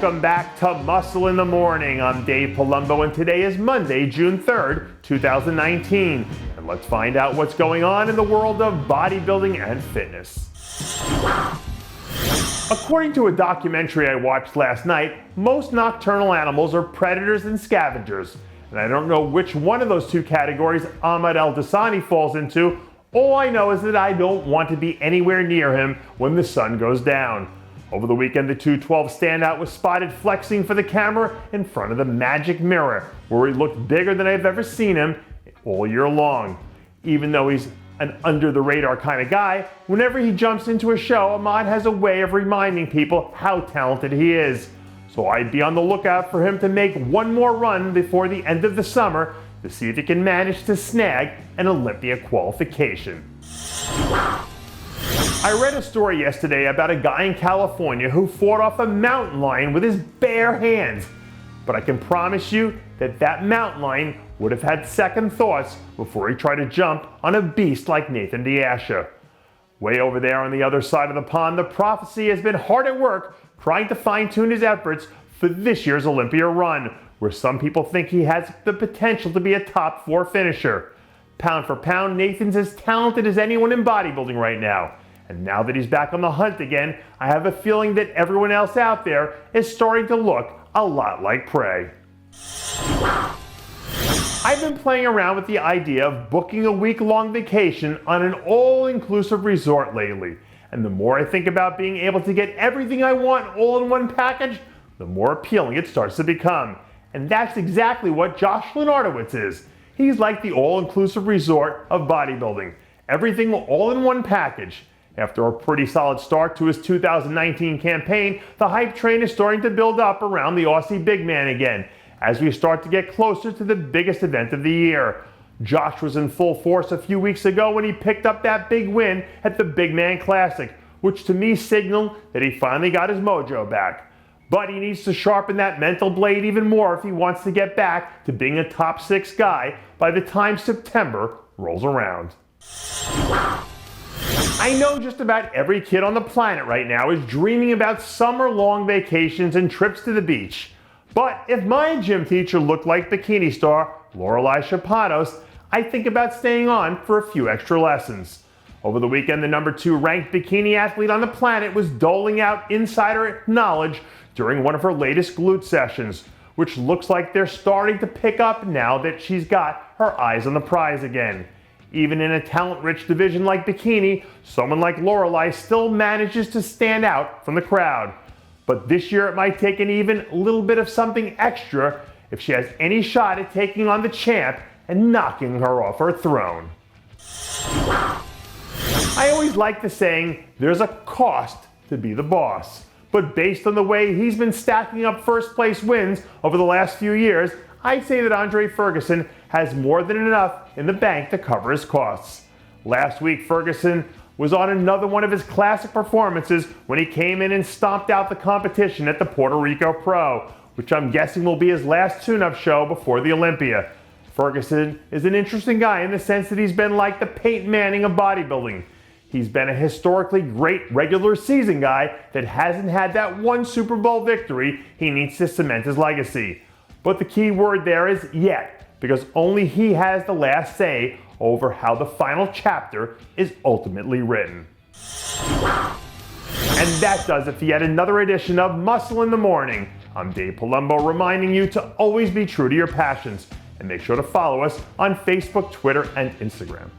Welcome back to Muscle in the Morning. I'm Dave Palumbo, and today is Monday, June 3rd, 2019. And let's find out what's going on in the world of bodybuilding and fitness. According to a documentary I watched last night, most nocturnal animals are predators and scavengers. And I don't know which one of those two categories Ahmad Elsadany falls into. All I know is that I don't want to be anywhere near him when the sun goes down. Over the weekend, the 212 standout was spotted flexing for the camera in front of the magic mirror, where he looked bigger than I've ever seen him all year long. Even though he's an under-the-radar kind of guy, whenever he jumps into a show, Ahmad has a way of reminding people how talented he is. So I'd be on the lookout for him to make one more run before the end of the summer to see if he can manage to snag an Olympia qualification. I read a story yesterday about a guy in California who fought off a mountain lion with his bare hands. But I can promise you that that mountain lion would have had second thoughts before he tried to jump on a beast like Nathan the Asha. Way over there on the other side of the pond, the prophecy has been hard at work trying to fine-tune his efforts for this year's Olympia run, where some people think he has the potential to be a top 4 finisher. Pound for pound, Nathan's as talented as anyone in bodybuilding right now. And now that he's back on the hunt again, I have a feeling that everyone else out there is starting to look a lot like prey. I've been playing around with the idea of booking a week-long vacation on an all-inclusive resort lately. And the more I think about being able to get everything I want all in one package, the more appealing it starts to become. And that's exactly what Josh Lenartowicz is. He's like the all-inclusive resort of bodybuilding. Everything all in one package. After a pretty solid start to his 2019 campaign, the hype train is starting to build up around the Aussie big man again, as we start to get closer to the biggest event of the year. Josh was in full force a few weeks ago when he picked up that big win at the Big Man Classic, which to me signaled that he finally got his mojo back. But he needs to sharpen that mental blade even more if he wants to get back to being a top 6 guy by the time September rolls around. I know just about every kid on the planet right now is dreaming about summer-long vacations and trips to the beach. But if my gym teacher looked like bikini star Lauralie Chapados, I think about staying on for a few extra lessons. Over the weekend, the number 2 ranked bikini athlete on the planet was doling out insider knowledge during one of her latest glute sessions, which looks like they're starting to pick up now that she's got her eyes on the prize again. Even in a talent-rich division like bikini, someone like Lauralie still manages to stand out from the crowd. But this year it might take an even little bit of something extra if she has any shot at taking on the champ and knocking her off her throne. I always like the saying, there's a cost to be the boss. But based on the way he's been stacking up first place wins over the last few years, I'd say that Andrei Ferguson has more than enough in the bank to cover his costs. Last week, Ferguson was on another one of his classic performances when he came in and stomped out the competition at the Puerto Rico Pro, which I'm guessing will be his last tune-up show before the Olympia. Ferguson is an interesting guy in the sense that he's been like the Peyton Manning of bodybuilding. He's been a historically great regular season guy that hasn't had that one Super Bowl victory he needs to cement his legacy. But the key word there is yet, because only he has the last say over how the final chapter is ultimately written. And that does it for yet another edition of Muscle in the Morning. I'm Dave Palumbo, reminding you to always be true to your passions, and make sure to follow us on Facebook, Twitter, and Instagram.